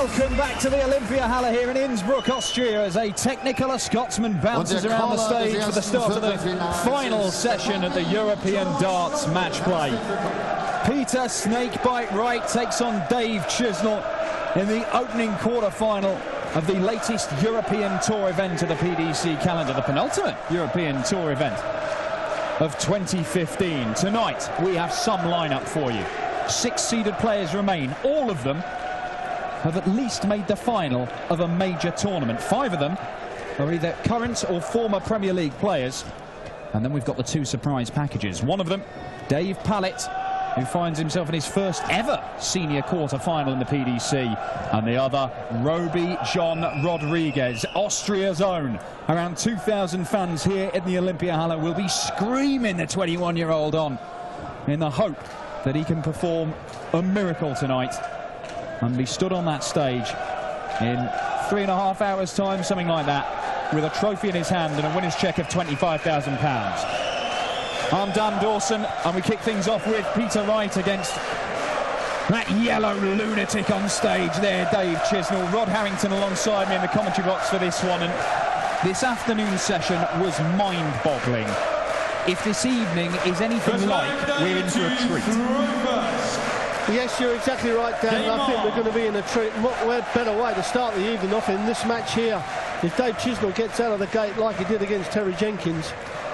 Welcome back to the Olympiahalle here in Innsbruck, Austria, as a Technicolor Scotsman bounces around the stage for the start of the final session at the European Darts match play. Peter Snakebite Wright takes on Dave Chisnall in the opening quarter-final of the latest European Tour event of the PDC calendar, the penultimate European Tour event of 2015. Tonight, we have some lineup for you. 6 seeded players remain. All of them have at least made the final of a major tournament. 5 of them are either current or former Premier League players. And then we've got the 2 surprise packages. One of them, Dave Pallett, who finds himself in his first ever senior quarter-final in the PDC. And the other, Roby John Rodriguez, Austria's own. Around 2,000 fans here in the Olympiahalle will be screaming the 21-year-old on in the hope that he can perform a miracle tonight and be stood on that stage in 3.5 hours' time, something like that, with a trophy in his hand and a winner's cheque of £25,000. I'm Dan Dawson, and we kick things off with Peter Wright against that yellow lunatic on stage there, Dave Chisnall. Rod Harrington alongside me in the commentary box for this one, and this afternoon's session was mind-boggling. If this evening is anything like, we're in for a treat. Yes, you're exactly right, Dan. I think we're going to be in a treat. What better way to start the evening off in this match here? If Dave Chisnall gets out of the gate like he did against Terry Jenkins,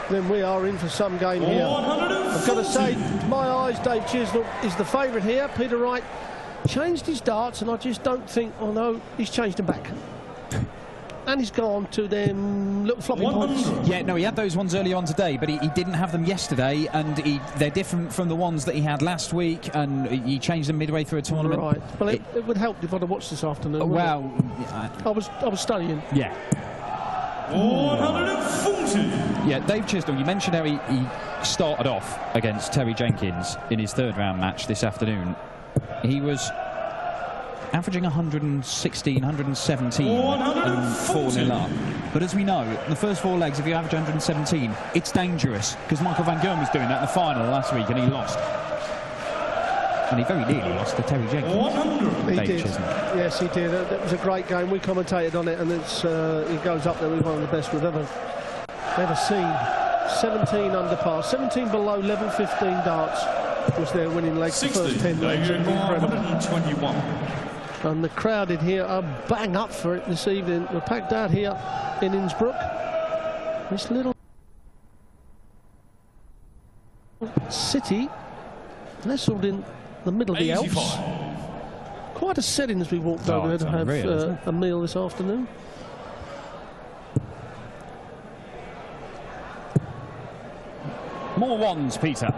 then we are in for some game here. I've got to say, to my eyes, Dave Chisnall is the favourite here. Peter Wright changed his darts, and I just don't think, oh no, he's changed them back. And he's gone to them little floppy points. Yeah, no, he had those ones early on today, but he didn't have them yesterday, and they're different from the ones that he had last week, and he changed them midway through a tournament. Right. Well, it would help if I'd have watched this afternoon. Well, I was studying. Yeah. 140. Yeah, Dave Chisnall, you mentioned how he started off against Terry Jenkins in his 3rd round match this afternoon. He was averaging 116, 117 and 4-0 up. But as we know, in the first 4 legs, if you average 117, it's dangerous, because Michael van Gerwen was doing that in the final last week and he lost. And he very nearly lost to Terry Jenkins. He did. Yes, he did. It was a great game. We commentated on it, and it goes up there with one of the best we've ever seen. 17 under par, 17 below level 15 darts was their winning leg. The first 10 legs. Incredible. And the crowd in here are bang up for it this evening. We're packed out here in Innsbruck. This little city nestled in the middle of the Alps. Quite a setting as we walked over here to have a meal this afternoon. More ones, Peter.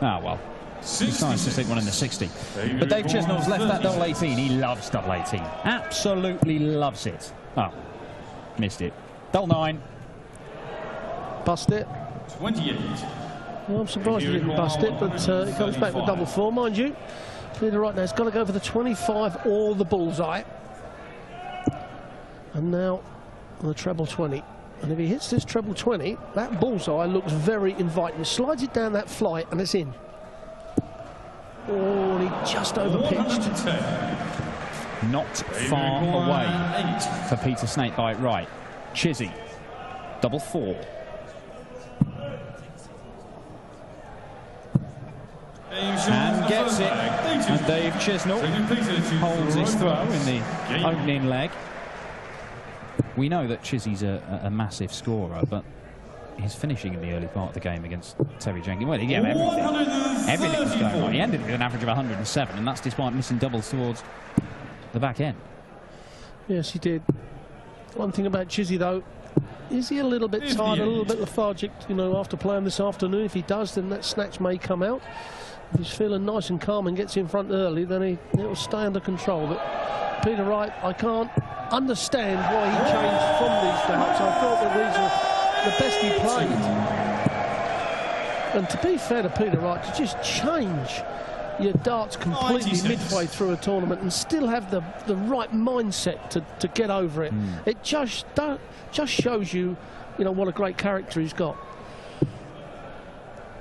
Ah, well. It's nice to stick one in the 60. But Dave Chisnall's left that double 18. He loves double 18. Absolutely loves it. Oh, missed it. Double 9. Bust it. 28. Well, I'm surprised he didn't bust it, but he comes back with double 4, mind you. Peter right now has got to go for the 25 or the bullseye. And now the treble 20. And if he hits this treble 20, that bullseye looks very inviting. Slides it down that flight and it's in. Oh, and he just overpitched. Not far away for Peter Snakebite Wright. Chizzy, double 4. And gets it. And Dave Chisnall holds his throw in the opening leg. We know that Chizzy's a massive scorer, but his finishing in the early part of the game against Terry Jenkins, well, he gave everything was going on. He ended with an average of 107, and that's despite missing doubles towards the back end. Yes, he did. One thing about Chizzy, though, is he a little bit tired, a little bit lethargic, you know, after playing this afternoon? If he does, then that snatch may come out. If he's feeling nice and calm and gets in front early, then it'll stay under control. But Peter Wright, I can't understand why he changed from these darts. I thought that these were the best he played. And to be fair to Peter Wright, to just change your darts completely midway through a tournament and still have the right mindset to get over it, it just shows you, you know, what a great character he's got.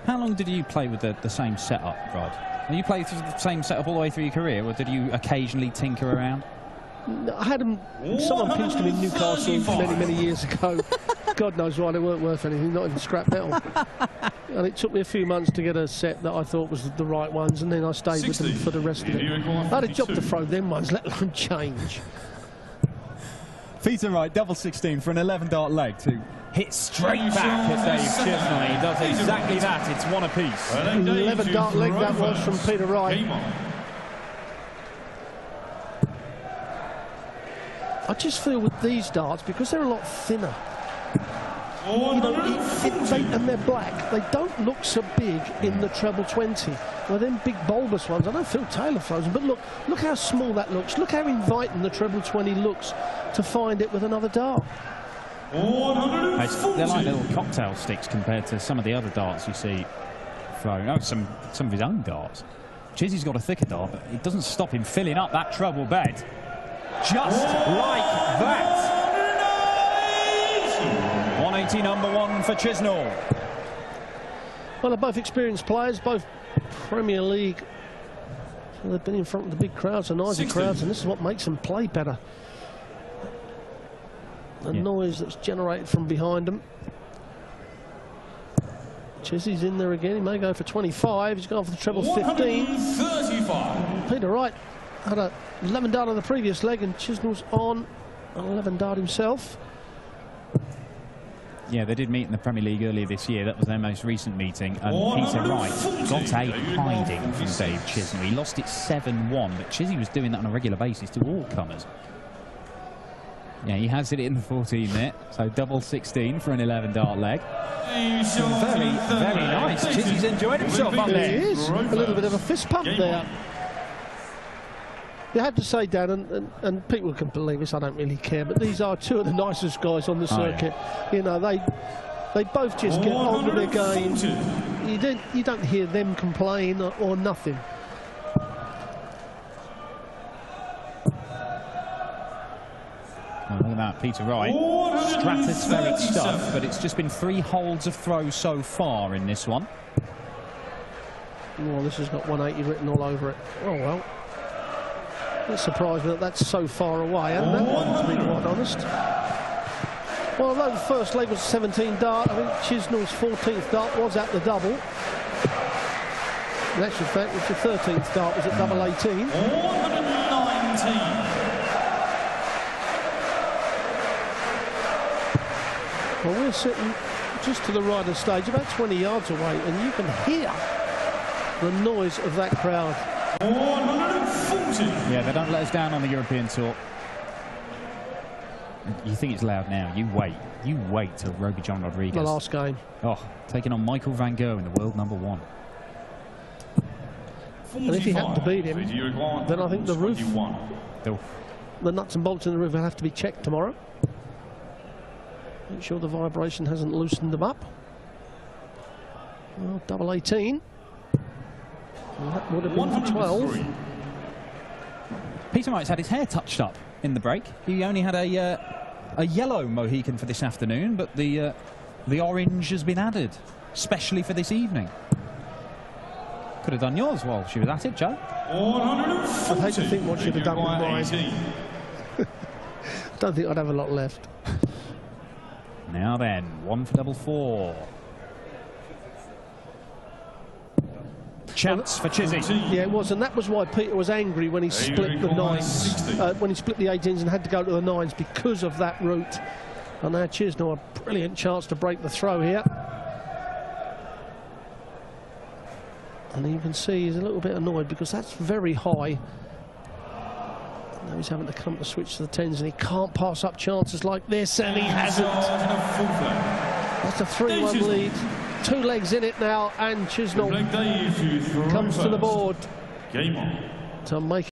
How long did you play with the same setup, Rod? Did you play the same setup all the way through your career, or did you occasionally tinker around? I had them. Someone pinched them in Newcastle many years ago. God knows why they weren't worth anything, not even scrap metal. And it took me a few months to get a set that I thought was the right ones, and then I stayed with them for the rest of it. I had a job to throw them ones, let alone change. Peter Wright, double 16 for an 11-dart leg to hit straight back at Dave Chisnall. He does exactly that. It's one apiece. 11-dart leg that was from Peter Wright. I just feel with these darts, because they're a lot thinner, you know, and they're black, they don't look so big in the treble 20. Well, them big bulbous ones, I know Phil Taylor throws them, but look how small that looks. Look how inviting the treble 20 looks to find it with another dart. They're like little cocktail sticks compared to some of the other darts you see thrown. Oh, some of his own darts. Chizzy's got a thicker dart, but it doesn't stop him filling up that treble bed. Just like that. 180 number 1 for Chisnall. Well, they're both experienced players, both Premier League. So they've been in front of the big crowds, the noisy crowds, and this is what makes them play better. The noise that's generated from behind them. Chizzy's in there again. He may go for 25. He's gone for the treble 15. 35. Peter Wright had a 11-dart on the previous leg, and Chisnall's on an 11-dart himself. Yeah, they did meet in the Premier League earlier this year. That was their most recent meeting. And Peter Wright got a hiding from Dave Chisnall. He lost it 7-1, but Chizzy was doing that on a regular basis to all comers. Yeah, he has hit it in the 14 there. So double 16 for an 11-dart leg. Very, very nice. Chizzy's enjoyed himself up there. He is. A little bit of a fist pump there. You have to say, Dan, and people can believe this, I don't really care, but these are two of the nicest guys on the circuit. You know, they both just get on with their game. You don't hear them complain or nothing. Oh, look at that, Peter Wright. Stratospheric stuff, but it's just been 3 holds of throw so far in this one. Well, this has got 180 written all over it. Oh, well. It's surprising that that's so far away, and that one, to be quite honest. Well, although the first leg was 17 dart, I think Chisnall's 14th dart was at the double. In actual fact, the 13th dart was at double 18. 119. Well, we're sitting just to the right of the stage, about 20 yards away, and you can hear the noise of that crowd. 140. Yeah, they don't let us down on the European tour. You think it's loud now. You wait till Roby John Rodriguez. The last game. Oh, taking on Michael van Gogh in the world number 1. And if he had to beat him, then I think the roof, the nuts and bolts in the roof will have to be checked tomorrow. Make sure the vibration hasn't loosened them up. Well, double 18. And that would have been for 12. Peter Wright's had his hair touched up in the break. He only had a yellow Mohican for this afternoon, but the orange has been added, especially for this evening. Could have done yours while she was at it, Joe. I'd hate to think what she'd have done with mine. Don't think I'd have a lot left. Now then, 1 for double 4. Chance for Chizzy. Yeah, it was, and that was why Peter was angry when he split the 9s, when he split the 18s and had to go to the 9s because of that route. And now Chisnall a brilliant chance to break the throw here. And you can see he's a little bit annoyed because that's very high. Now he's having to come to switch to the 10s, and he can't pass up chances like this, and he hasn't. That's a 3-1 lead. 2 legs in it now, and Chisnall comes to the board to make